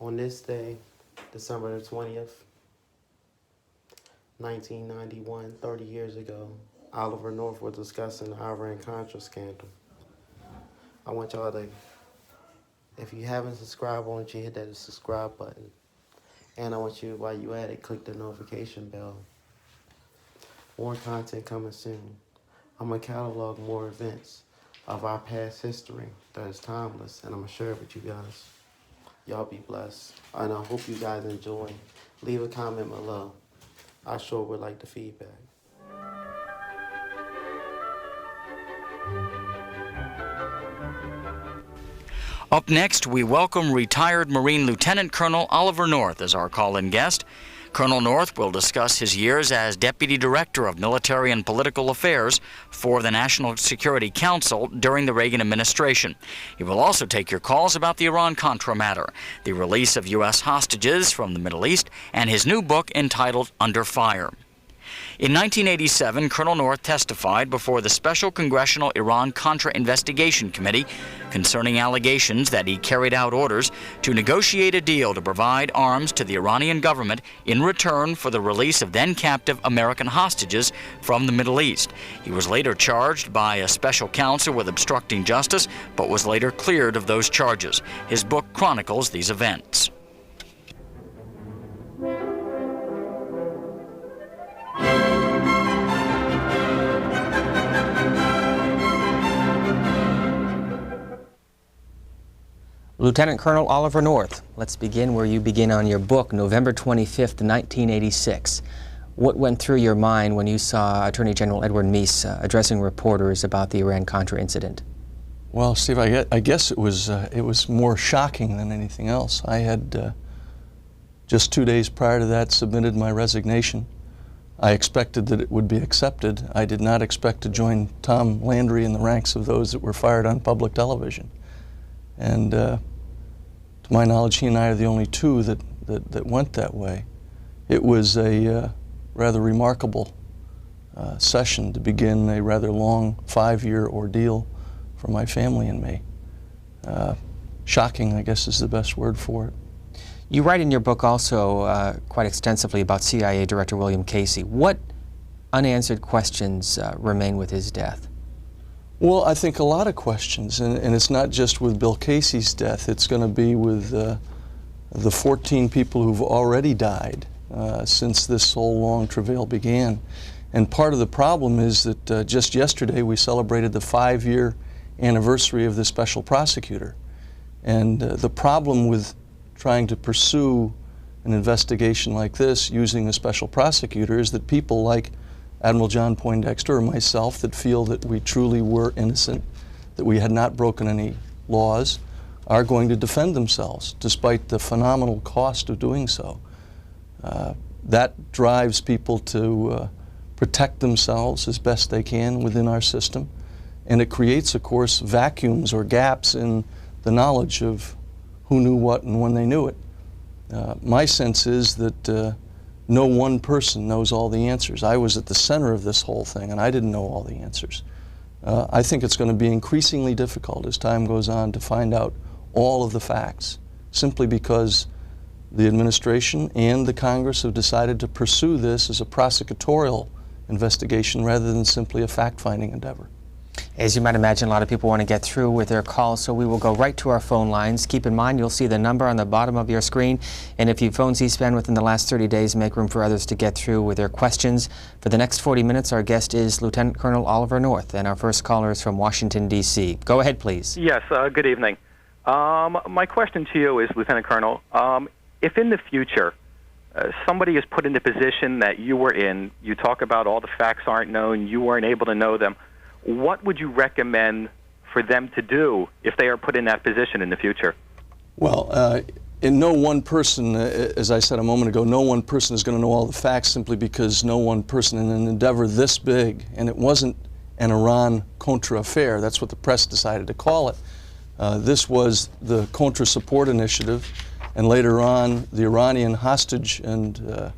On this day, December the 20th, 1991, 30 years ago, Oliver North was discussing the Iran-Contra scandal. I want y'all to, if you haven't subscribed, I want you to hit that subscribe button. And I want you, while you at it, click the notification bell. More content coming soon. I'm going to catalog more events of our past history that is timeless, and I'm going to share it with you guys. Y'all be blessed, and I hope you guys enjoy. Leave a comment below. I sure would like the feedback. Up next, we welcome retired Marine Lieutenant Colonel Oliver North as our call-in guest. Colonel North will discuss his years as Deputy Director of Military and Political Affairs for the National Security Council during the Reagan administration. He will also take your calls about the Iran-Contra matter, the release of U.S. hostages from the Middle East, and his new book entitled Under Fire. In 1987, Colonel North testified before the Special Congressional Iran-Contra Investigation Committee concerning allegations that he carried out orders to negotiate a deal to provide arms to the Iranian government in return for the release of then-captive American hostages from the Middle East. He was later charged by a special counsel with obstructing justice, but was later cleared of those charges. His book chronicles these events. Lieutenant Colonel Oliver North, let's begin where you begin on your book, November 25th, 1986. What went through your mind when you saw Attorney General Edward Meese addressing reporters about the Iran-Contra incident? Well, Steve, I guess it was more shocking than anything else. I had just 2 days prior to that submitted my resignation. I expected that it would be accepted. I did not expect to join Tom Landry in the ranks of those that were fired on public television. And to my knowledge, he and I are the only two that went that way. It was a rather remarkable session to begin a rather long 5-year ordeal for my family and me. Shocking, I guess, is the best word for it. You write in your book also quite extensively about CIA Director William Casey. What unanswered questions remain with his death? Well, I think a lot of questions, and it's not just with Bill Casey's death. It's going to be with the 14 people who've already died since this whole long travail began. And part of the problem is that just yesterday we celebrated the 5-year anniversary of the special prosecutor. And the problem with trying to pursue an investigation like this using a special prosecutor is that people like Admiral John Poindexter or myself that feel that we truly were innocent, that we had not broken any laws, are going to defend themselves despite the phenomenal cost of doing so. That drives people to protect themselves as best they can within our system, and it creates, of course, vacuums or gaps in the knowledge of who knew what and when they knew it. My sense is that no one person knows all the answers. I was at the center of this whole thing, and I didn't know all the answers. I think it's going to be increasingly difficult as time goes on to find out all of the facts, simply because the administration and the Congress have decided to pursue this as a prosecutorial investigation rather than simply a fact-finding endeavor. As you might imagine, a lot of people want to get through with their calls, so we will go right to our phone lines. Keep in mind, you'll see the number on the bottom of your screen, and if you phoned C-SPAN within the last 30 days, make room for others to get through with their questions. For the next 40 minutes, our guest is Lieutenant Colonel Oliver North, and our first caller is from Washington, D.C. Go ahead, please. Yes, good evening. My question to you is, Lieutenant Colonel, if in the future somebody is put in the position that you were in, you talk about all the facts aren't known, you weren't able to know them, what would you recommend for them to do if they are put in that position in the future? Well, in no one person, as I said a moment ago, no one person is going to know all the facts simply because no one person in an endeavor this big, and it wasn't an Iran-Contra affair, that's what the press decided to call it. This was the Contra Support Initiative, and later on the Iranian hostage and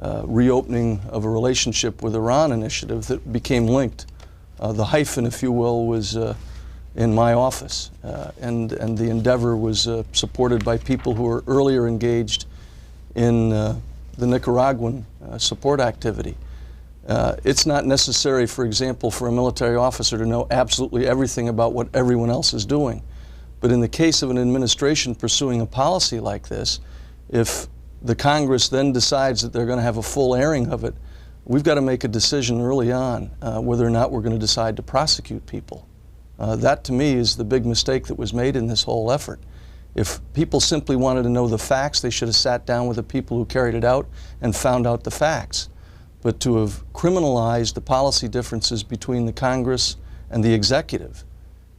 reopening of a relationship with Iran initiative that became linked. The hyphen, if you will, was in my office, and the endeavor was supported by people who were earlier engaged in the Nicaraguan support activity. It's not necessary, for example, for a military officer to know absolutely everything about what everyone else is doing. But in the case of an administration pursuing a policy like this, if the Congress then decides that they're going to have a full airing of it, we've got to make a decision early on whether or not we're going to decide to prosecute people. That, to me, is the big mistake that was made in this whole effort. If people simply wanted to know the facts, they should have sat down with the people who carried it out and found out the facts. But to have criminalized the policy differences between the Congress and the executive,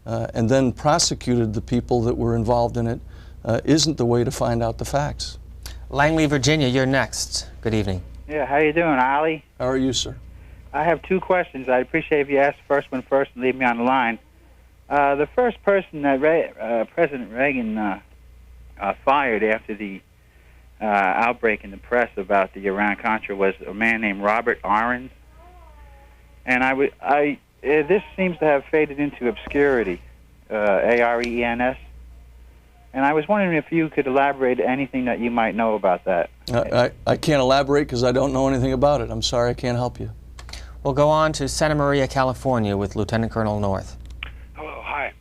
and then prosecuted the people that were involved in it, isn't the way to find out the facts. Langley, Virginia, you're next. Good evening. Yeah, how you doing, Ollie? How are you, sir? I have two questions. I'd appreciate if you ask the first one first and leave me on the line. The first person that President Reagan fired after the outbreak in the press about the Iran-Contra was a man named Robert Arens. And this seems to have faded into obscurity, A-R-E-N-S. And I was wondering if you could elaborate anything that you might know about that. I can't elaborate because I don't know anything about it. I'm sorry, I can't help you. We'll go on to Santa Maria, California with Lieutenant Colonel North. Hello, hi.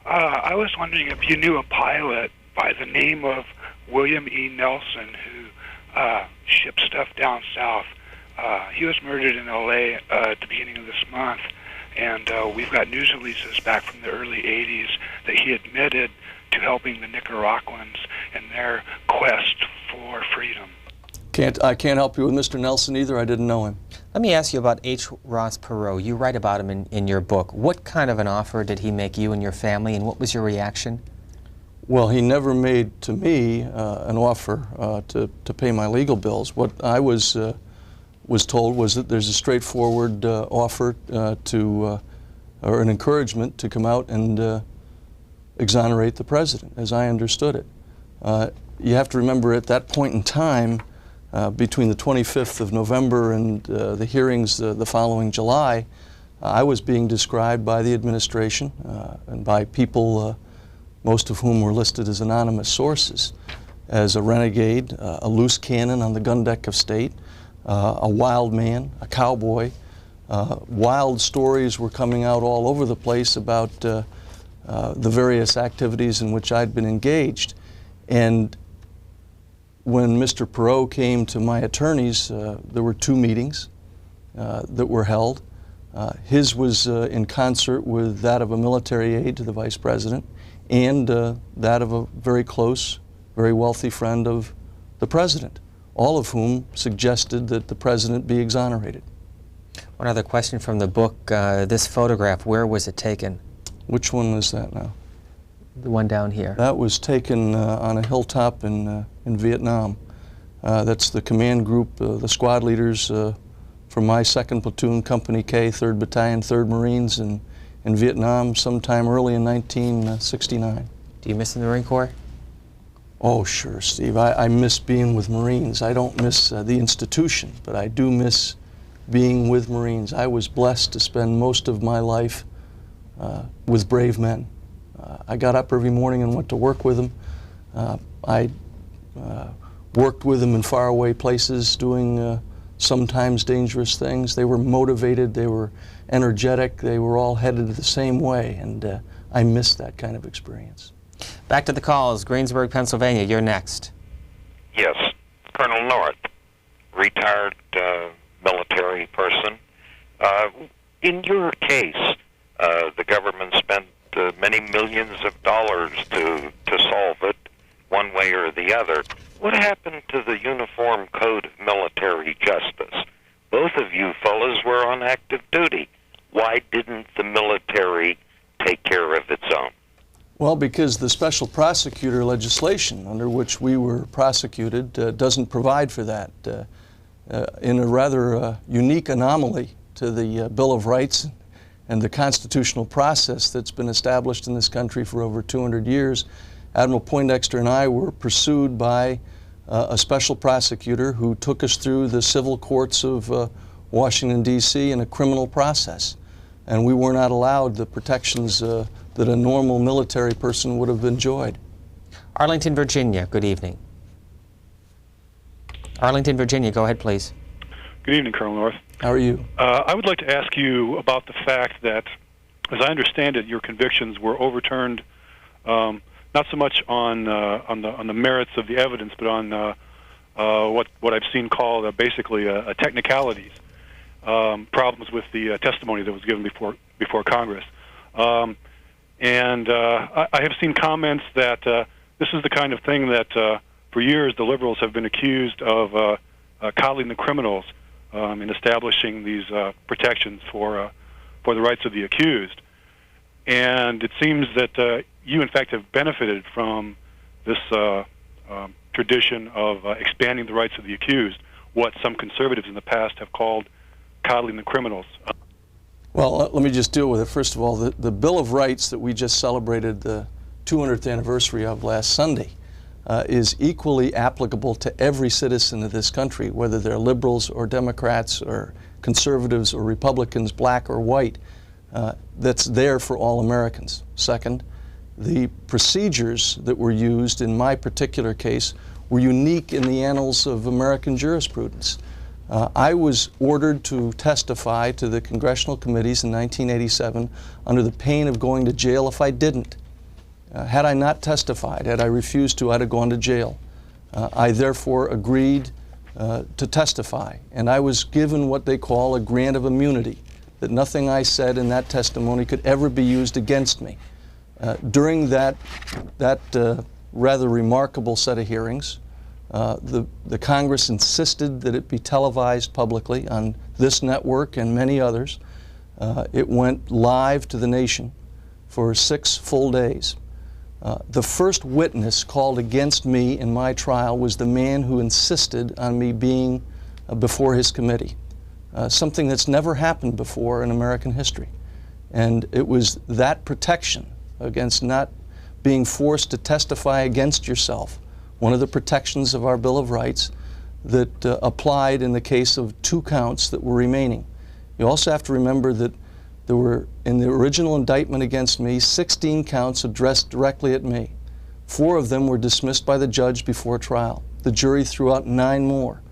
I was wondering if you knew a pilot by the name of William E. Nelson who shipped stuff down south. He was murdered in L.A. At the beginning of this month, and we've got news releases back from the early 80s that he admitted to helping the Nicaraguans in their quest for freedom. I can't help you with Mr. Nelson either. I didn't know him. Let me ask you about H. Ross Perot. You write about him in your book. What kind of an offer did he make you and your family, and what was your reaction? Well, he never made to me an offer to pay my legal bills. What I was told was that there's a straightforward offer or an encouragement to come out and exonerate the president, as I understood it. You have to remember at that point in time, between the 25th of November and the hearings the following July, I was being described by the administration and by people, most of whom were listed as anonymous sources, as a renegade, a loose cannon on the gun deck of state, a wild man, a cowboy. Wild stories were coming out all over the place about the various activities in which I'd been engaged. And when Mr. Perot came to my attorneys, there were two meetings that were held. His was in concert with that of a military aide to the vice president and that of a very close, very wealthy friend of the president, all of whom suggested that the president be exonerated. One other question from the book. This photograph, where was it taken? Which one is that now? The one down here. That was taken on a hilltop in Vietnam. That's the command group, the squad leaders from my 2nd Platoon, Company K, 3rd Battalion, 3rd Marines in Vietnam sometime early in 1969. Do you miss the Marine Corps? Oh, sure, Steve. I miss being with Marines. I don't miss the institution, but I do miss being with Marines. I was blessed to spend most of my life with brave men. I got up every morning and went to work with them. I worked with them in faraway places doing sometimes dangerous things. They were motivated, they were energetic, they were all headed the same way, and I missed that kind of experience. Back to the calls. Greensburg, Pennsylvania, you're next. Yes, Colonel North, retired military person. In your case, the government spent many millions of dollars to solve it one way or the other. What happened to the Uniform Code of Military Justice? Both of you fellas were on active duty. Why didn't the military take care of its own? Well, because the special prosecutor legislation under which we were prosecuted doesn't provide for that. In a rather unique anomaly to the Bill of Rights and the constitutional process that's been established in this country for over 200 years, Admiral Poindexter and I were pursued by a special prosecutor who took us through the civil courts of Washington, D.C. in a criminal process. And we were not allowed the protections that a normal military person would have enjoyed. Arlington, Virginia, good evening. Arlington, Virginia, go ahead, please. Good evening, Colonel North. How are you? I would like to ask you about the fact that, as I understand it, your convictions were overturned, not so much on the merits of the evidence, but on what I've seen called basically a technicalities, problems with the testimony that was given before Congress. And I have seen comments that this is the kind of thing that for years the liberals have been accused of coddling the criminals in establishing these protections for the rights of the accused. And it seems that you, in fact, have benefited from this tradition of expanding the rights of the accused, what some conservatives in the past have called coddling the criminals. Well, let me just deal with it. First of all, the Bill of Rights that we just celebrated the 200th anniversary of last Sunday is equally applicable to every citizen of this country, whether they're liberals or Democrats or conservatives or Republicans, black or white. That's there for all Americans. Second, the procedures that were used in my particular case were unique in the annals of American jurisprudence. I was ordered to testify to the congressional committees in 1987 under the pain of going to jail if I didn't. Had I not testified, had I refused to, I'd have gone to jail. I therefore agreed to testify, and I was given what they call a grant of immunity, that nothing I said in that testimony could ever be used against me. During that rather remarkable set of hearings, the Congress insisted that it be televised publicly on this network and many others. It went live to the nation for 6 full days. The first witness called against me in my trial was the man who insisted on me being before his committee, something that's never happened before in American history. And it was that protection against not being forced to testify against yourself, one of the protections of our Bill of Rights, that applied in the case of 2 counts that were remaining. You also have to remember that there were, in the original indictment against me, 16 counts addressed directly at me. 4 of them were dismissed by the judge before trial. The jury threw out 9 more.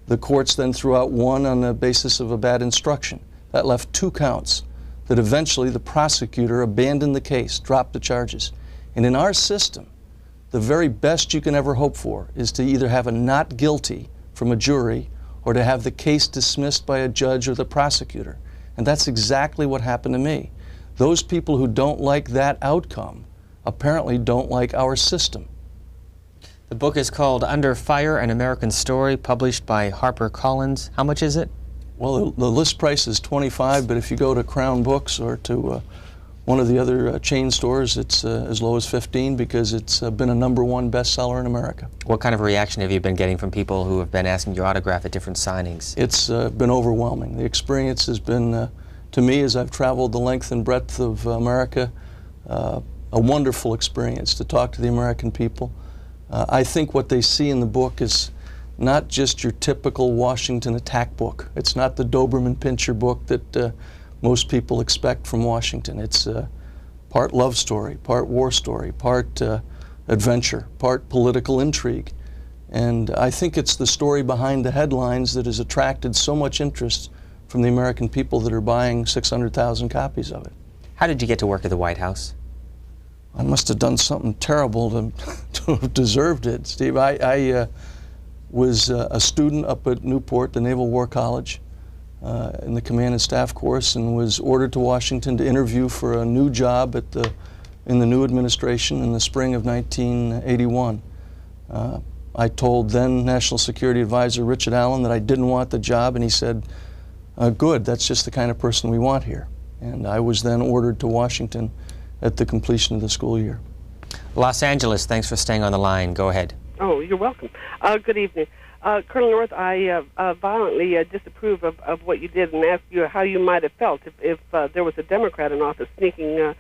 The courts then threw out 1 on the basis of a bad instruction. That left 2 counts that eventually the prosecutor abandoned the case, dropped the charges. And in our system, the very best you can ever hope for is to either have a not guilty from a jury or to have the case dismissed by a judge or the prosecutor. And that's exactly what happened to me. Those people who don't like that outcome apparently don't like our system. The book is called Under Fire, An American Story, published by HarperCollins. How much is it? Well, the list price is $25, but if you go to Crown Books or to one of the other chain stores, it's as low as $15 because it's been a #1 bestseller in America. What kind of reaction have you been getting from people who have been asking your autograph at different signings? It's been overwhelming. The experience has been, to me, as I've traveled the length and breadth of America, a wonderful experience to talk to the American people. I think what they see in the book is not just your typical Washington attack book. It's not the Doberman-Pinscher book that most people expect from Washington. It's part love story, part war story, part adventure, part political intrigue. And I think it's the story behind the headlines that has attracted so much interest from the American people that are buying 600,000 copies of it. How did you get to work at the White House? I must have done something terrible to have deserved it, Steve. I was a student up at Newport, the Naval War College, in the Command and Staff course, and was ordered to Washington to interview for a new job in the new administration in the spring of 1981. I told then National Security Advisor Richard Allen that I didn't want the job, and he said, good, that's just the kind of person we want here. And I was then ordered to Washington at the completion of the school year. Los Angeles, thanks for staying on the line. Go ahead. Oh, you're welcome. Good evening. Colonel North, I violently disapprove of what you did and ask you how you might have felt if there was a Democrat in office sneaking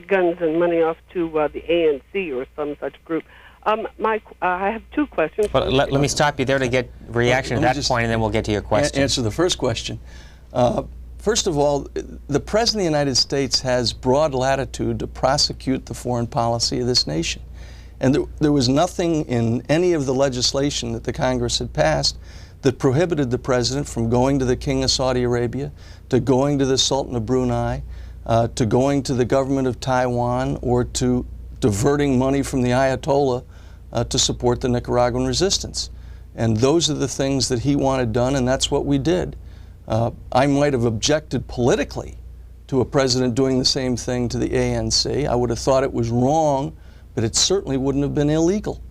guns and money off to the ANC or some such group. I have 2 questions. Well, let me stop you there to get reaction at that point, and then we'll get to your question. Answer the first question. first of all, the President of the United States has broad latitude to prosecute the foreign policy of this nation. And there was nothing in any of the legislation that the Congress had passed that prohibited the President from going to the King of Saudi Arabia, to going to the Sultan of Brunei, to going to the government of Taiwan, or to diverting money from the Ayatollah to support the Nicaraguan resistance. And those are the things that he wanted done, and that's what we did. I might have objected politically to a president doing the same thing to the ANC. I would have thought it was wrong, but it certainly wouldn't have been illegal.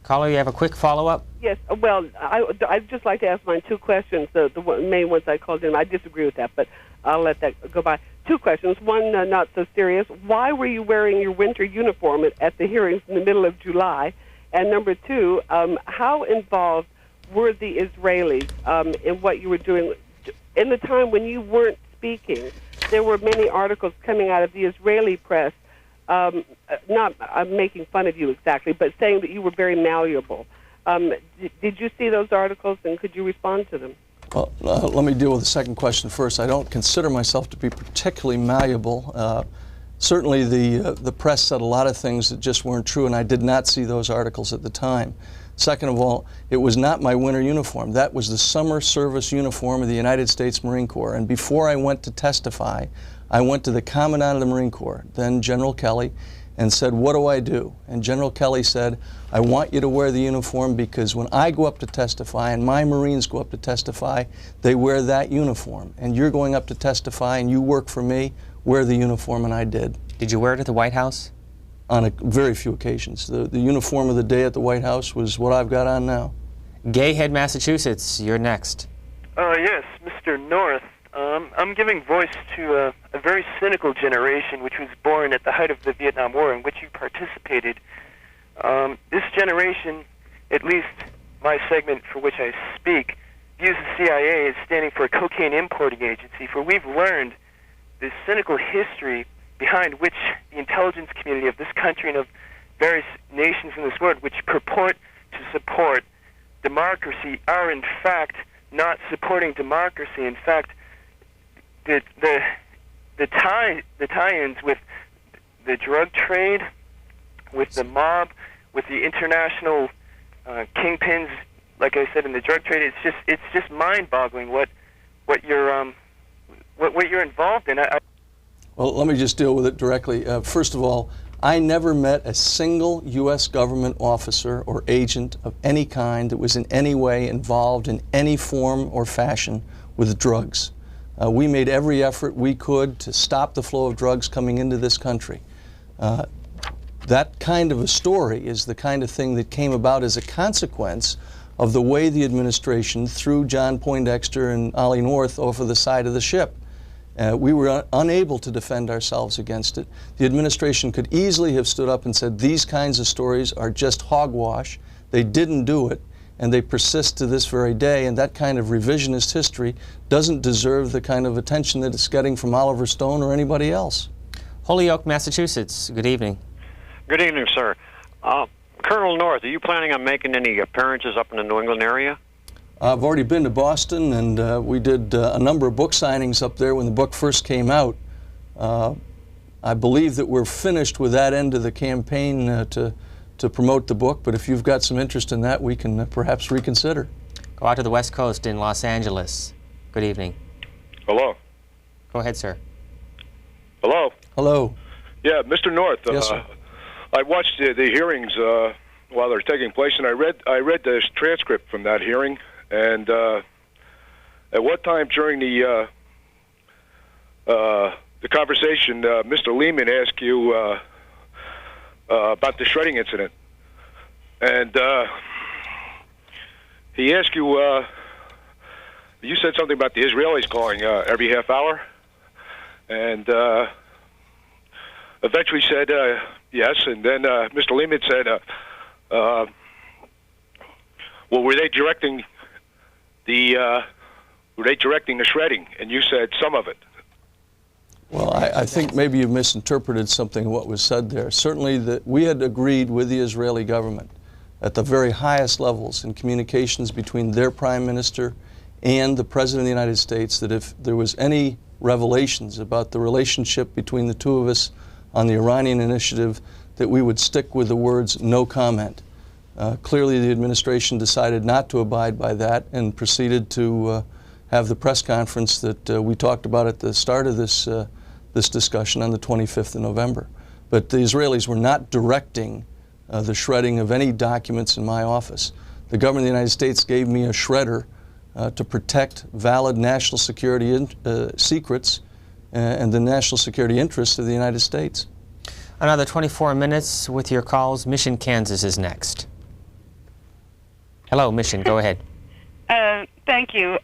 Caller, you have a quick follow-up? Yes. Well, I'd just like to ask my two questions. The main ones I called in, I disagree with that, but I'll let that go by. Two questions. One, not so serious. Why were you wearing your winter uniform at the hearings in the middle of July? And number two, how involved were the Israelis in what you were doing? In the time when you weren't speaking, there were many articles coming out of the Israeli press, not making fun of you exactly, but saying that you were very malleable. Did you see those articles, and could you respond to them? Well, let me deal with the second question first. I don't consider myself to be particularly malleable. Certainly the press said a lot of things that just weren't true, and I did not see those articles at the time. Second of all, it was not my winter uniform. That was the summer service uniform of the United States Marine Corps. And before I went to testify, I went to the Commandant of the Marine Corps, then General Kelly, and said, what do I do? And General Kelly said, I want you to wear the uniform because when I go up to testify and my Marines go up to testify, they wear that uniform. And you're going up to testify and you work for me, wear the uniform, and I did. Did you wear it at the White House? On very few occasions. The uniform of the day at the White House was what I've got on now. Gayhead, Massachusetts, you're next. Yes, Mr. North. I'm giving voice to a very cynical generation which was born at the height of the Vietnam War in which you participated. This generation, at least my segment for which I speak, views the CIA as standing for a cocaine importing agency, for we've learned this cynical history behind which the intelligence community of this country and of various nations in this world which purport to support democracy are in fact not supporting democracy. In fact, the tie-ins with the drug trade, with the mob, with the international kingpins, like I said, in the drug trade, it's just mind-boggling what you're involved in. Well, let me just deal with it directly. First of all, I never met a single U.S. government officer or agent of any kind that was in any way involved in any form or fashion with drugs. We made every effort we could to stop the flow of drugs coming into this country. That kind of a story is the kind of thing that came about as a consequence of the way the administration threw John Poindexter and Ollie North over the side of the ship. We were unable to defend ourselves against it. The administration could easily have stood up and said, these kinds of stories are just hogwash. They didn't do it, and they persist to this very day, and that kind of revisionist history doesn't deserve the kind of attention that it's getting from Oliver Stone or anybody else. Holyoke, Massachusetts, good evening. Good evening, sir. Colonel North, are you planning on making any appearances up in the New England area? I've already been to Boston, and we did a number of book signings up there when the book first came out. I believe that we're finished with that end of the campaign to promote the book, but if you've got some interest in that, we can perhaps reconsider. Go out to the West Coast in Los Angeles. Good evening. Hello. Go ahead, sir. Hello. Hello. Yeah, Mr. North. Yes, sir. I watched the hearings while they're taking place, and I read the transcript from that hearing. And at what time during the conversation, Mr. Lehman asked you about the shredding incident, and he asked you. You said something about the Israelis calling every half hour, and eventually said yes. And then Mr. Lehman said, "Well, were they directing the shredding?" And you said some of it. Well, I think maybe you misinterpreted something of what was said there. Certainly that we had agreed with the Israeli government at the very highest levels in communications between their prime minister and the President of the United States that if there was any revelations about the relationship between the two of us on the Iranian initiative, that we would stick with the words "no comment." Clearly, the administration decided not to abide by that and proceeded to have the press conference that we talked about at the start of this discussion on the 25th of November. But the Israelis were not directing the shredding of any documents in my office. The government of the United States gave me a shredder to protect valid national security secrets and the national security interests of the United States. Another 24 minutes with your calls. Mission, Kansas is next. Hello, Mission, go ahead. Thank you.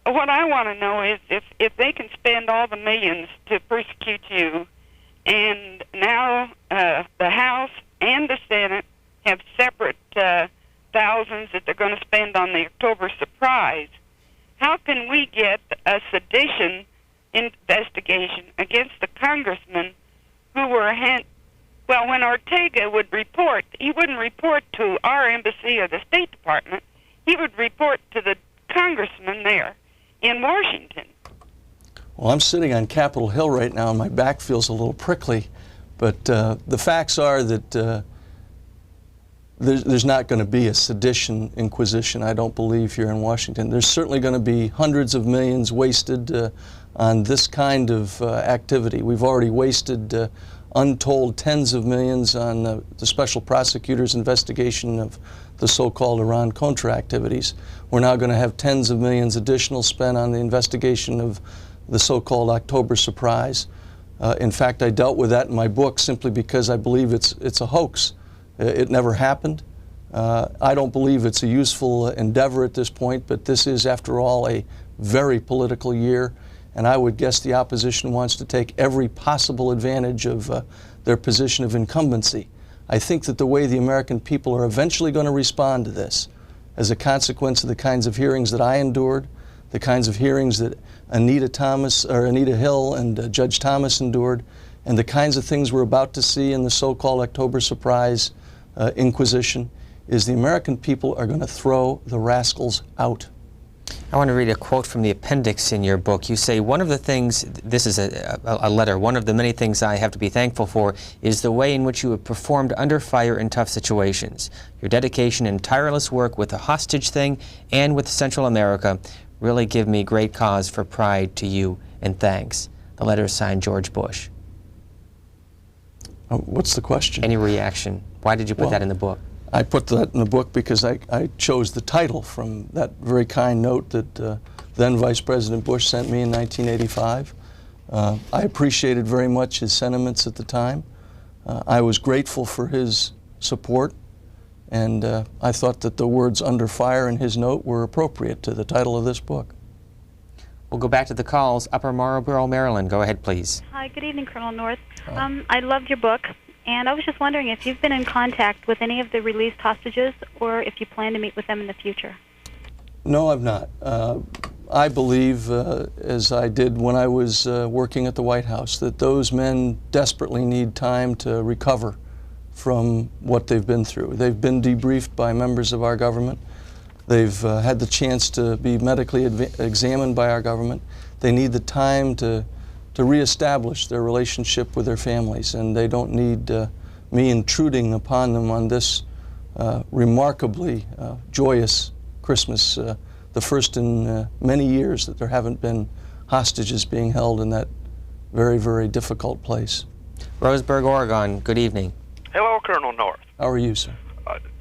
What I want to know is if they can spend all the millions to persecute you, and now the House and the Senate have separate thousands that they're going to spend on the October surprise, how can we get a sedition investigation against the congressmen who were well, when Ortega would report, he wouldn't report to our embassy or the State Department. He would report to the congressman there in Washington. Well, I'm sitting on Capitol Hill right now, and my back feels a little prickly. But the facts are that there's not going to be a sedition inquisition, I don't believe, here in Washington. There's certainly going to be hundreds of millions wasted on this kind of activity. We've already wasted untold tens of millions on the special prosecutor's investigation of the so-called Iran-Contra activities. We're now going to have tens of millions additional spent on the investigation of the so-called October surprise. In fact, I dealt with that in my book simply because I believe it's a hoax. It never happened. I don't believe it's a useful endeavor at this point, but this is, after all, a very political year, and I would guess the opposition wants to take every possible advantage of their position of incumbency. I think that the way the American people are eventually going to respond to this, as a consequence of the kinds of hearings that I endured, the kinds of hearings that Anita Hill and Judge Thomas endured, and the kinds of things we're about to see in the so-called October surprise inquisition, is the American people are going to throw the rascals out. I want to read a quote from the appendix in your book. You say, one of the things, this is a letter, one of the many things I have to be thankful for is the way in which you have performed under fire in tough situations. Your dedication and tireless work with the hostage thing and with Central America really give me great cause for pride to you, and thanks. The letter is signed George Bush. What's the question? Any reaction? Why did you put that in the book? I put that in the book because I chose the title from that very kind note that then Vice President Bush sent me in 1985. I appreciated very much his sentiments at the time. I was grateful for his support, and I thought that the words "under fire" in his note were appropriate to the title of this book. We'll go back to the calls. Upper Marlboro, Maryland. Go ahead, please. Hi, good evening, Colonel North. I loved your book, and I was just wondering if you've been in contact with any of the released hostages or if you plan to meet with them in the future. No, I've not. I believe, as I did when I was working at the White House, that those men desperately need time to recover from what they've been through. They've been debriefed by members of our government. They've had the chance to be medically examined by our government. They need the time to reestablish their relationship with their families, and they don't need me intruding upon them on this remarkably joyous Christmas, the first in many years that there haven't been hostages being held in that very, very difficult place. Roseburg, Oregon, good evening. Hello, Colonel North. How are you, sir?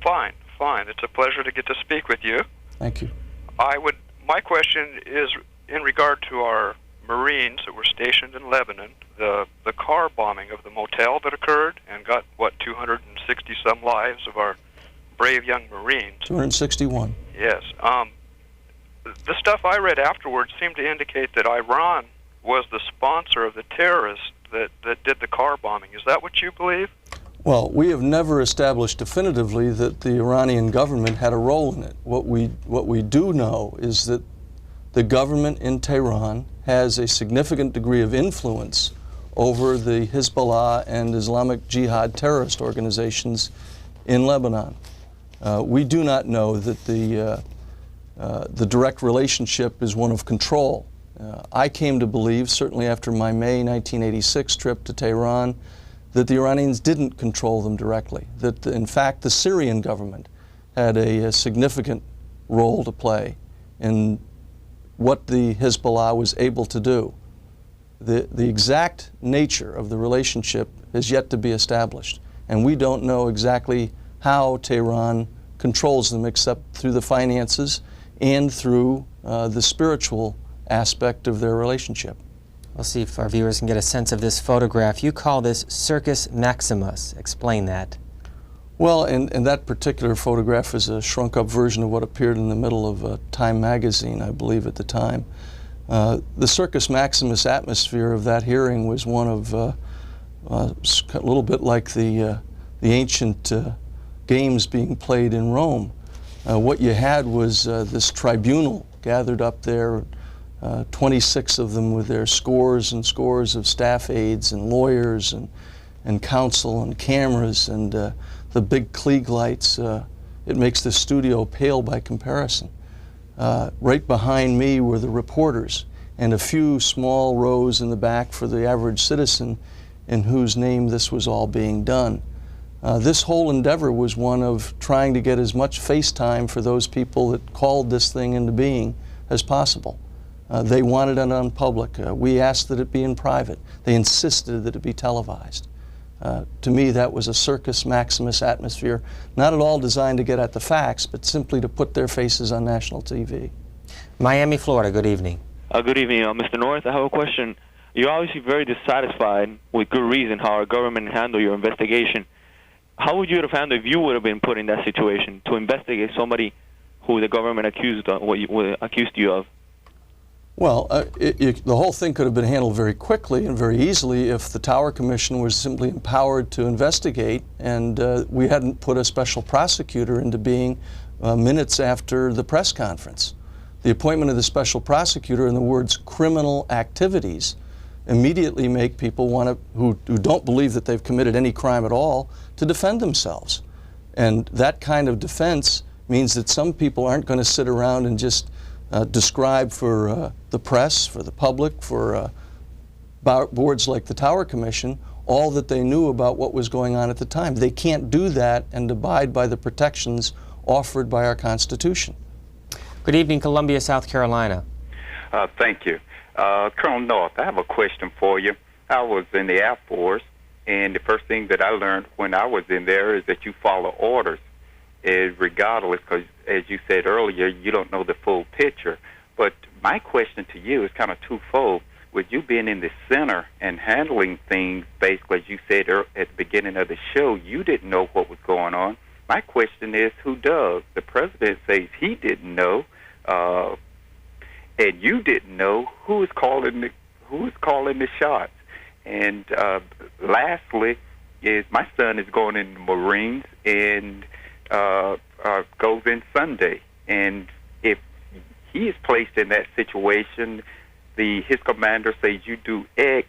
Fine. It's a pleasure to get to speak with you. Thank you. My question is in regard to our Marines that were stationed in Lebanon, the car bombing of the motel that occurred and got, 260-some lives of our brave young Marines. 261. Yes. The stuff I read afterwards seemed to indicate that Iran was the sponsor of the terrorists that did the car bombing. Is that what you believe? Well, we have never established definitively that the Iranian government had a role in it. What we do know is that the government in Tehran has a significant degree of influence over the Hezbollah and Islamic Jihad terrorist organizations in Lebanon. We do not know that the direct relationship is one of control I came to believe, certainly after my May 1986 trip to Tehran, that the Iranians didn't control them directly, that in fact the Syrian government had a significant role to play in what the Hezbollah was able to do. The exact nature of the relationship is yet to be established, and we don't know exactly how Tehran controls them except through the finances and through the spiritual aspect of their relationship. We'll see if our viewers can get a sense of this photograph. You call this Circus Maximus. Explain that. Well, and that particular photograph is a shrunk-up version of what appeared in the middle of Time magazine, I believe, at the time. The Circus Maximus atmosphere of that hearing was one of a little bit like the ancient games being played in Rome. What you had was this tribunal gathered up there, 26 of them with their scores and scores of staff aides and lawyers and counsel and cameras and the big Klieg lights. It makes the studio pale by comparison. Right behind me were the reporters and a few small rows in the back for the average citizen in whose name this was all being done. This whole endeavor was one of trying to get as much face time for those people that called this thing into being as possible. They wanted it on public. We asked that it be in private. They insisted that it be televised. To me, that was a Circus Maximus atmosphere, not at all designed to get at the facts, but simply to put their faces on national TV. Miami, Florida, good evening. Good evening, Mr. North. I have a question. You're obviously very dissatisfied, with good reason, how our government handled your investigation. How would you have handled if you would have been put in that situation to investigate somebody who the government accused you of? Well, the whole thing could have been handled very quickly and very easily if the Tower Commission was simply empowered to investigate and we hadn't put a special prosecutor into being minutes after the press conference. The appointment of the special prosecutor and the words criminal activities immediately make people who don't believe that they've committed any crime at all to defend themselves. And that kind of defense means that some people aren't going to sit around and just describe for the press, for the public, for boards like the Tower Commission, all that they knew about what was going on at the time. They can't do that and abide by the protections offered by our Constitution. Good evening, Columbia, South Carolina. Thank you. Colonel North, I have a question for you. I was in the Air Force, and the first thing that I learned when I was in there is that you follow orders, regardless, because as you said earlier, you don't know the full picture. But my question to you is kind of twofold. With you being in the center and handling things, basically, as you said at the beginning of the show, you didn't know what was going on. My question is, who does? The president says he didn't know, and you didn't know. Who is calling the shots? And lastly, is my son is going in the Marines and goes in Sunday, and if he is placed in that situation, his commander says you do X,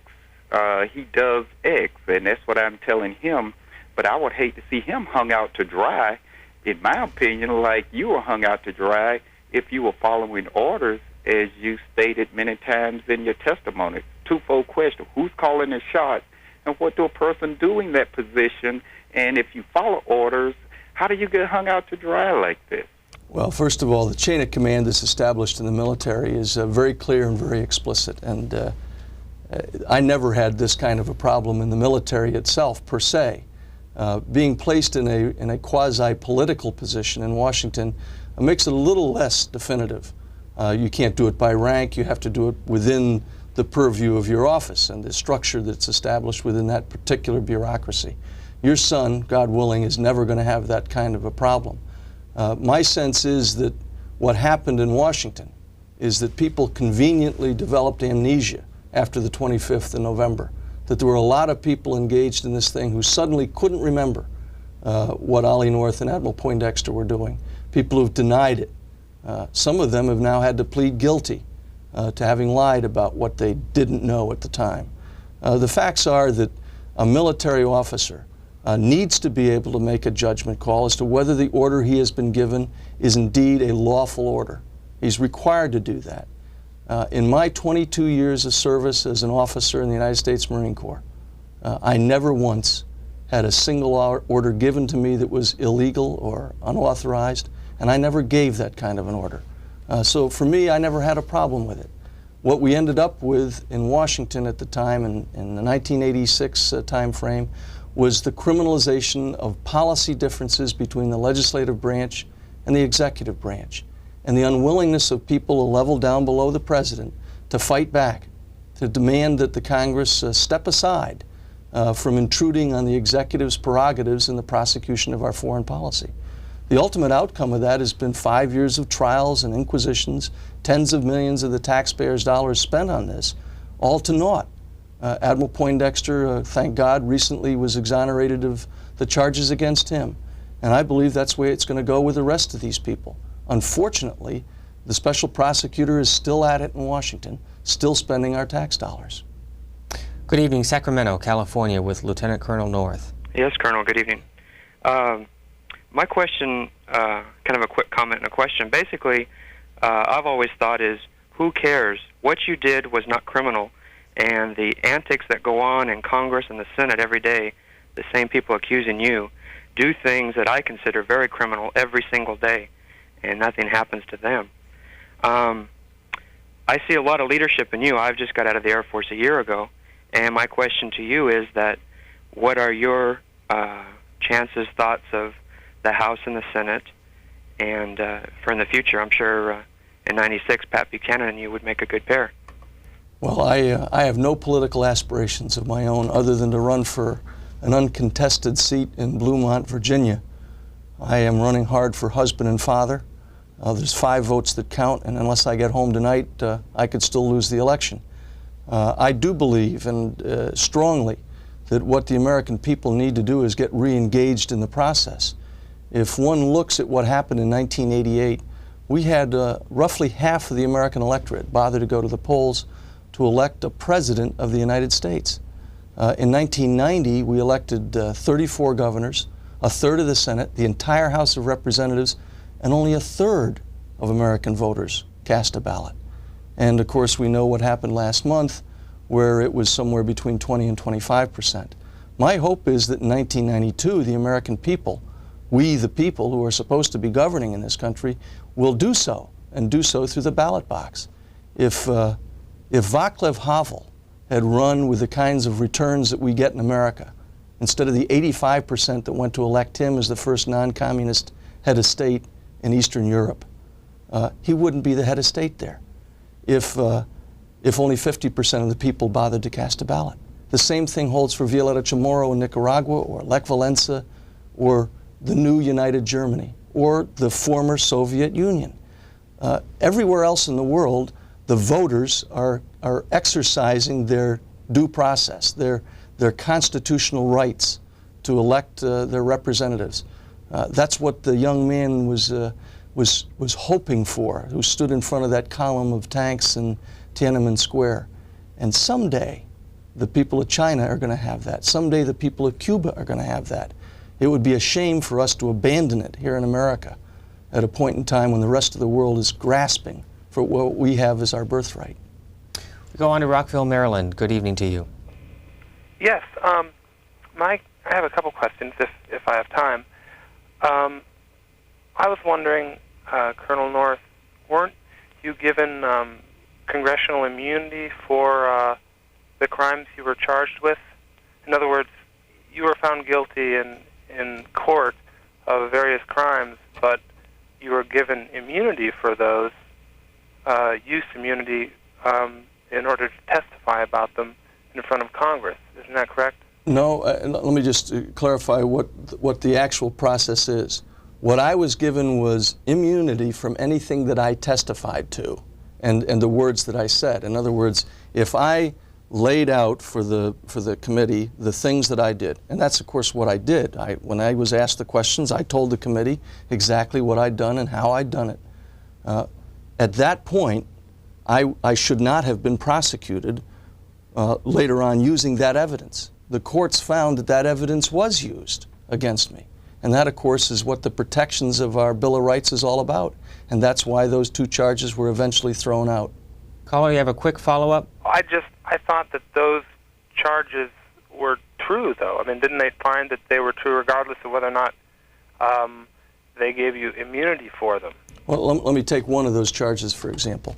he does X, and that's what I'm telling him. But I would hate to see him hung out to dry, in my opinion, like you were hung out to dry if you were following orders, as you stated many times in your testimony. Twofold question: who's calling the shots, and what do a person do in that position? And if you follow orders, how do you get hung out to dry like this? Well, first of all, the chain of command that's established in the military is very clear and very explicit. And I never had this kind of a problem in the military itself, per se. Being placed in a quasi-political position in Washington makes it a little less definitive. You can't do it by rank. You have to do it within the purview of your office and the structure that's established within that particular bureaucracy. Your son, God willing, is never going to have that kind of a problem. My sense is that what happened in Washington is that people conveniently developed amnesia after the 25th of November, that there were a lot of people engaged in this thing who suddenly couldn't remember what Ollie North and Admiral Poindexter were doing, people who've denied it. Some of them have now had to plead guilty to having lied about what they didn't know at the time. The facts are that a military officer needs to be able to make a judgment call as to whether the order he has been given is indeed a lawful order. He's required to do that. In my 22 years of service as an officer in the United States Marine Corps, I never once had a single order given to me that was illegal or unauthorized, and I never gave that kind of an order. So for me, I never had a problem with it. What we ended up with in Washington at the time, in the 1986 time frame, was the criminalization of policy differences between the legislative branch and the executive branch, and the unwillingness of people a level down below the president to fight back, to demand that the Congress step aside from intruding on the executive's prerogatives in the prosecution of our foreign policy. The ultimate outcome of that has been 5 years of trials and inquisitions, tens of millions of the taxpayers' dollars spent on this, all to naught. Admiral Poindexter, thank God, recently was exonerated of the charges against him. And I believe that's the way it's going to go with the rest of these people. Unfortunately, the special prosecutor is still at it in Washington, still spending our tax dollars. Good evening, Sacramento, California, with Lieutenant Colonel North. Yes, Colonel, good evening. My question, kind of a quick comment and a question. Basically, I've always thought is, who cares? What you did was not criminal, and the antics that go on in Congress and the Senate every day, the same people accusing you, do things that I consider very criminal every single day, and nothing happens to them. I see a lot of leadership in you. I've just got out of the Air Force a year ago, and my question to you is that what are your chances, thoughts of the House and the Senate, and for in the future? I'm sure in '96, Pat Buchanan and you would make a good pair. Well, I have no political aspirations of my own other than to run for an uncontested seat in Bluemont, Virginia. I am running hard for husband and father. There's 5 votes that count, and unless I get home tonight, I could still lose the election. I do believe, and strongly, that what the American people need to do is get re-engaged in the process. If one looks at what happened in 1988, we had roughly half of the American electorate bother to go to the polls to elect a president of the United States. In 1990, we elected 34 governors, a third of the Senate, the entire House of Representatives, and only a third of American voters cast a ballot. And of course, we know what happened last month, where it was somewhere between 20 and 25%. My hope is that in 1992, the American people, we the people who are supposed to be governing in this country, will do so, and do so through the ballot box. If Václav Havel had run with the kinds of returns that we get in America, instead of the 85% that went to elect him as the first non-communist head of state in Eastern Europe, he wouldn't be the head of state there if only 50% of the people bothered to cast a ballot. The same thing holds for Violeta Chamorro in Nicaragua, or Lech Walesa, or the new United Germany, or the former Soviet Union. Everywhere else in the world, the voters are exercising their due process, their constitutional rights to elect their representatives. That's what the young man was hoping for, who stood in front of that column of tanks in Tiananmen Square. And someday, the people of China are going to have that. Someday, the people of Cuba are going to have that. It would be a shame for us to abandon it here in America at a point in time when the rest of the world is grasping for what we have as our birthright. We go on to Rockville, Maryland. Good evening to you. Yes, I have a couple questions if I have time. I was wondering, Colonel North, weren't you given congressional immunity for the crimes you were charged with? In other words, you were found guilty in court of various crimes, but you were given immunity for those, use immunity in order to testify about them in front of Congress. Isn't that correct? No, let me just clarify what the actual process is. What I was given was immunity from anything that I testified to and the words that I said. In other words, if I laid out for the committee the things that I did, and that's of course what I did. When I was asked the questions, I told the committee exactly what I'd done and how I'd done it. At that point, I should not have been prosecuted later on using that evidence. The courts found that evidence was used against me. And that, of course, is what the protections of our Bill of Rights is all about. And that's why those 2 charges were eventually thrown out. Caller, you have a quick follow-up? I thought that those charges were true, though. I mean, didn't they find that they were true regardless of whether or not they gave you immunity for them? Well, let me take one of those charges, for example.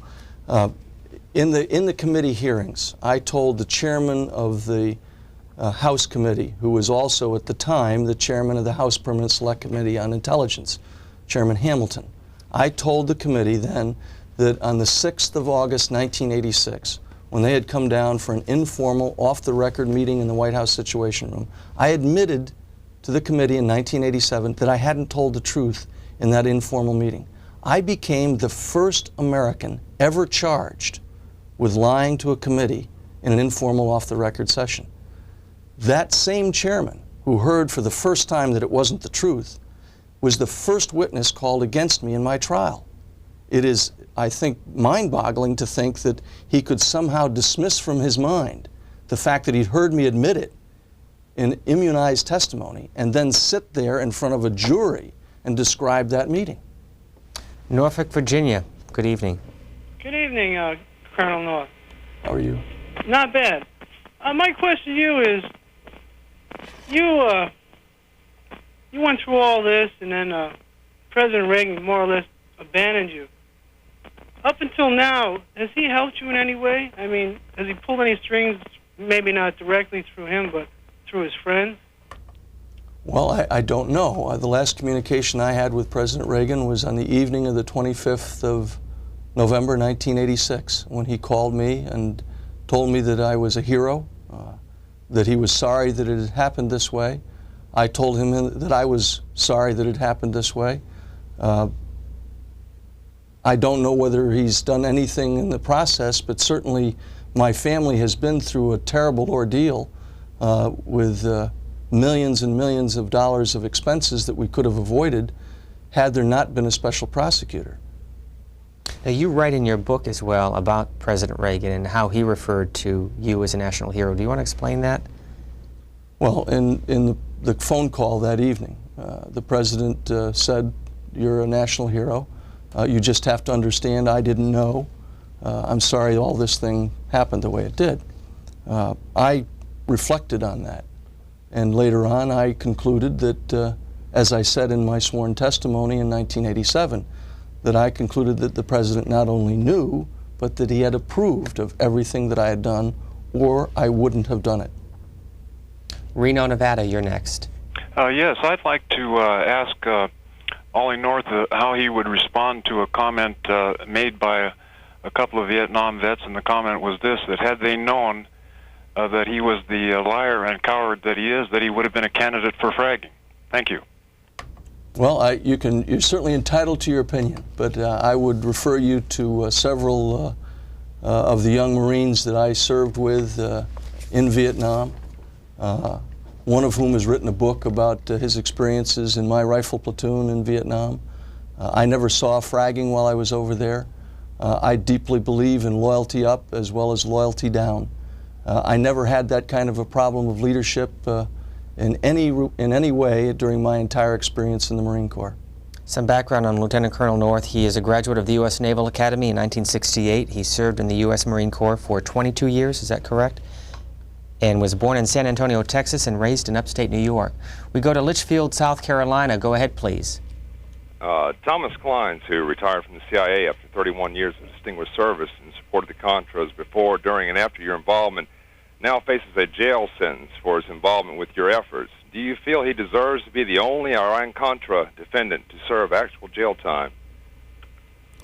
In the committee hearings, I told the chairman of the House Committee, who was also at the time the chairman of the House Permanent Select Committee on Intelligence, Chairman Hamilton. I told the committee then that on the 6th of August, 1986, when they had come down for an informal, off-the-record meeting in the White House Situation Room, I admitted to the committee in 1987 that I hadn't told the truth in that informal meeting. I became the first American ever charged with lying to a committee in an informal, off-the-record session. That same chairman, who heard for the first time that it wasn't the truth, was the first witness called against me in my trial. It is, I think, mind-boggling to think that he could somehow dismiss from his mind the fact that he'd heard me admit it in immunized testimony and then sit there in front of a jury and describe that meeting. Norfolk, Virginia. Good evening. Good evening, Colonel North. How are you? Not bad. My question to you is, you went through all this, and then President Reagan more or less abandoned you. Up until now, has he helped you in any way? I mean, has he pulled any strings, maybe not directly through him, but through his friends? Well, I don't know. The last communication I had with President Reagan was on the evening of the 25th of November 1986, when he called me and told me that I was a hero, that he was sorry that it had happened this way. I told him that I was sorry that it happened this way. I don't know whether he's done anything in the process, but certainly my family has been through a terrible ordeal with millions and millions of dollars of expenses that we could have avoided had there not been a special prosecutor. Now, you write in your book as well about President Reagan and how he referred to you as a national hero. Do you want to explain that? Well, in the phone call that evening, the president said, "You're a national hero. You just have to understand I didn't know. I'm sorry all this thing happened the way it did." I reflected on that. And later on, I concluded that, as I said in my sworn testimony in 1987, that I concluded that the president not only knew, but that he had approved of everything that I had done, or I wouldn't have done it. Reno, Nevada, you're next. Yes, I'd like to ask Ollie North how he would respond to a comment made by a couple of Vietnam vets, and the comment was this, that had they known that he was the liar and coward that he is, that he would have been a candidate for fragging. Thank you. Well, you're certainly entitled to your opinion, but I would refer you to several of the young Marines that I served with in Vietnam, one of whom has written a book about his experiences in my rifle platoon in Vietnam. I never saw fragging while I was over there. I deeply believe in loyalty up as well as loyalty down. I never had that kind of a problem of leadership in any way during my entire experience in the Marine Corps. Some background on Lieutenant Colonel North. He is a graduate of the U.S. Naval Academy in 1968. He served in the U.S. Marine Corps for 22 years, is that correct? And was born in San Antonio, Texas, and raised in upstate New York. We go to Litchfield, South Carolina. Go ahead, please. Thomas Clines, who retired from the CIA after 31 years of distinguished service and supported the Contras before, during, and after your involvement, now faces a jail sentence for his involvement with your efforts. Do you feel he deserves to be the only Iran-Contra defendant to serve actual jail time?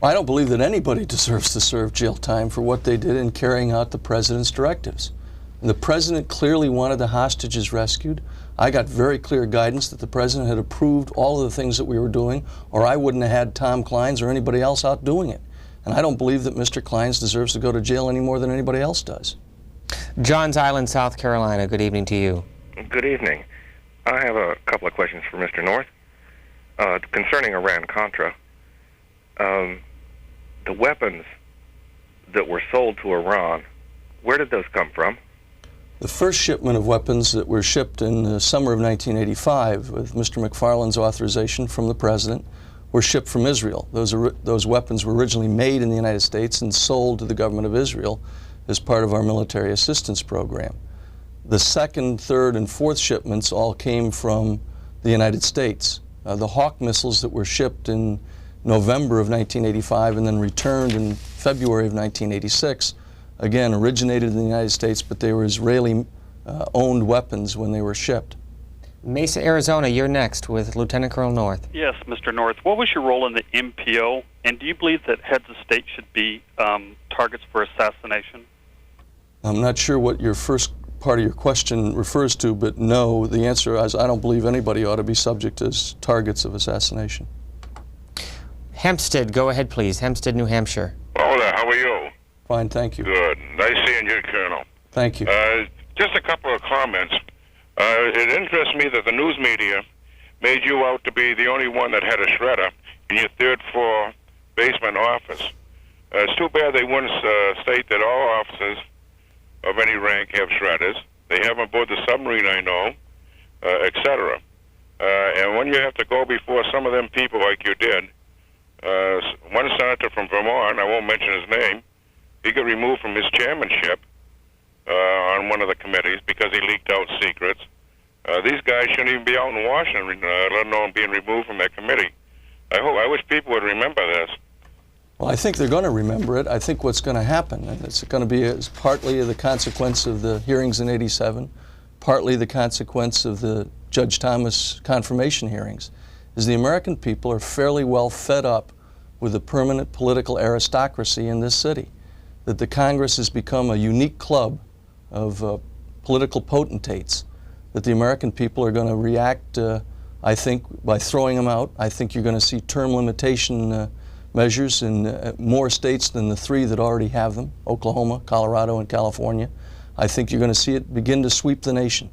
I don't believe that anybody deserves to serve jail time for what they did in carrying out the president's directives. And the president clearly wanted the hostages rescued. I got very clear guidance that the president had approved all of the things that we were doing, or I wouldn't have had Tom Clines or anybody else out doing it. And I don't believe that Mr. Clines deserves to go to jail any more than anybody else does. Johns Island, South Carolina. Good evening to you. Good evening. I have a couple of questions for Mr. North. Concerning Iran-Contra, the weapons that were sold to Iran, where did those come from? The first shipment of weapons that were shipped in the summer of 1985 with Mr. McFarland's authorization from the president were shipped from Israel. Those weapons were originally made in the United States and sold to the government of Israel as part of our military assistance program. The second, third, and fourth shipments all came from the United States. The Hawk missiles that were shipped in November of 1985 and then returned in February of 1986, again, originated in the United States, but they were Israeli-owned weapons when they were shipped. Mesa, Arizona, you're next with Lieutenant Colonel North. Yes, Mr. North. What was your role in the MPO, and do you believe that heads of state should be targets for assassination? I'm not sure what your first part of your question refers to, but no, the answer is I don't believe anybody ought to be subject as targets of assassination. Hempstead, go ahead, please. Hempstead, New Hampshire. Hello there, how are you? Fine, thank you. Good. Nice seeing you, Colonel. Thank you. Just a couple of comments. It interests me that the news media made you out to be the only one that had a shredder in your third floor basement office. It's too bad they wouldn't state that all officers of any rank have shredders. They have them aboard the submarine, I know, etc. And when you have to go before some of them people like you did, one senator from Vermont, I won't mention his name, he got removed from his chairmanship on one of the committees because he leaked out secrets. These guys shouldn't even be out in Washington, let alone being removed from that committee. I wish people would remember this. Well, I think they're going to remember it. I think what's going to happen, and it's going to be partly the consequence of the hearings in '87, partly the consequence of the Judge Thomas confirmation hearings, is the American people are fairly well fed up with the permanent political aristocracy in this city, that the Congress has become a unique club of political potentates, that the American people are going to react, I think, by throwing them out. I think you're going to see term limitation measures in more states than the three that already have them, Oklahoma, Colorado, and California. I think you're going to see it begin to sweep the nation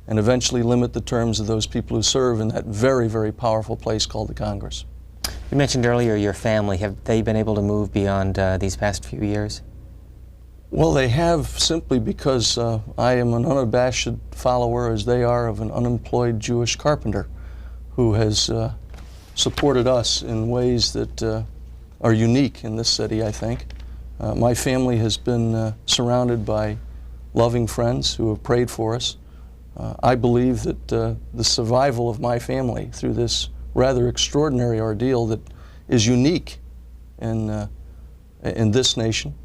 and eventually limit the terms of those people who serve in that very, very powerful place called the Congress. You mentioned earlier your family. Have they been able to move beyond these past few years? Well, they have, simply because I am an unabashed follower, as they are, of an unemployed Jewish carpenter who has supported us in ways that are unique in this city, I think. My family has been surrounded by loving friends who have prayed for us. I believe that the survival of my family through this rather extraordinary ordeal that is unique in this nation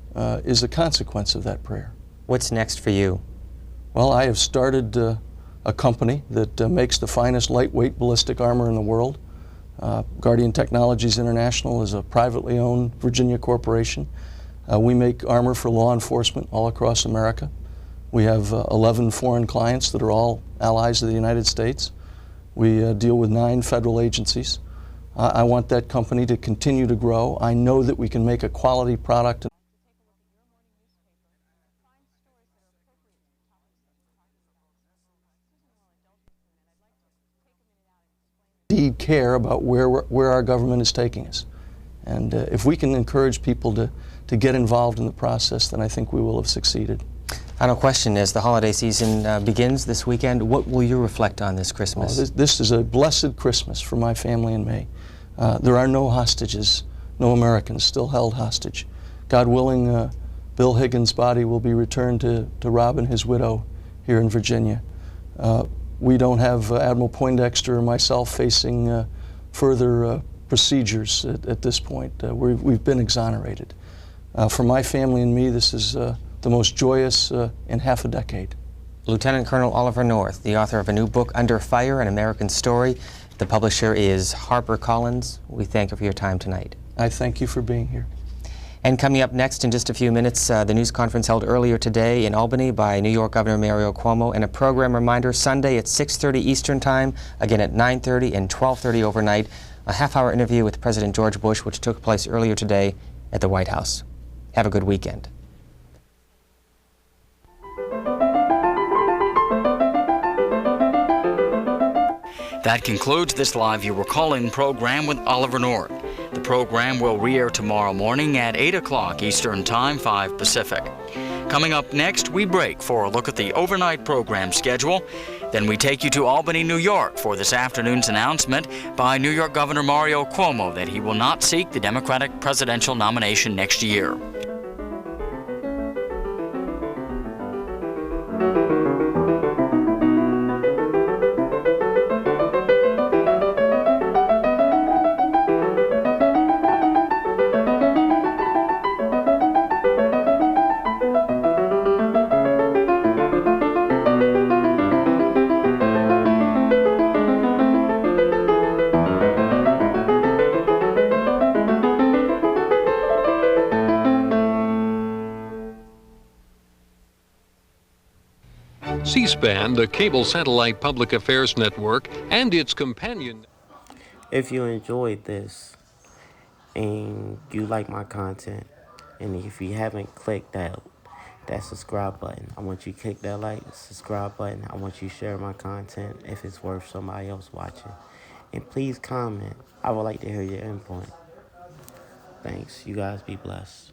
is a consequence of that prayer. What's next for you? Well, I have started a company that makes the finest lightweight ballistic armor in the world. Guardian Technologies International is a privately owned Virginia corporation. We make armor for law enforcement all across America. We have 11 foreign clients that are all allies of the United States. We deal with 9 federal agencies. I want that company to continue to grow. I know that we can make a quality product. Indeed care about where our government is taking us. And if we can encourage people to get involved in the process, then I think we will have succeeded. Final question, as the holiday season begins this weekend, what will you reflect on this Christmas? This is a blessed Christmas for my family and me. There are no hostages, no Americans still held hostage. God willing, Bill Higgins' body will be returned to Rob and his widow here in Virginia. We don't have Admiral Poindexter or myself facing further procedures at this point. We've been exonerated. For my family and me, this is the most joyous in half a decade. Lieutenant Colonel Oliver North, the author of a new book, Under Fire, An American Story. The publisher is HarperCollins. We thank you for your time tonight. I thank you for being here. And coming up next in just a few minutes, the news conference held earlier today in Albany by New York Governor Mario Cuomo, and a program reminder Sunday at 6:30 Eastern Time, again at 9:30 and 12:30 overnight, a half-hour interview with President George Bush, which took place earlier today at the White House. Have a good weekend. That concludes this live viewer call-in program with Oliver North. The program will re-air tomorrow morning at 8 o'clock Eastern Time, 5 Pacific. Coming up next, we break for a look at the overnight program schedule Then we take you to Albany, New York for this afternoon's announcement by New York Governor Mario Cuomo that he will not seek the Democratic presidential nomination next year. C-SPAN, the cable satellite public affairs network, and its companion. If you enjoyed this and you like my content, and if you haven't clicked that subscribe button, I want you to click that subscribe button. I want you to share my content if it's worth somebody else watching. And please comment. I would like to hear your input. Thanks. You guys be blessed.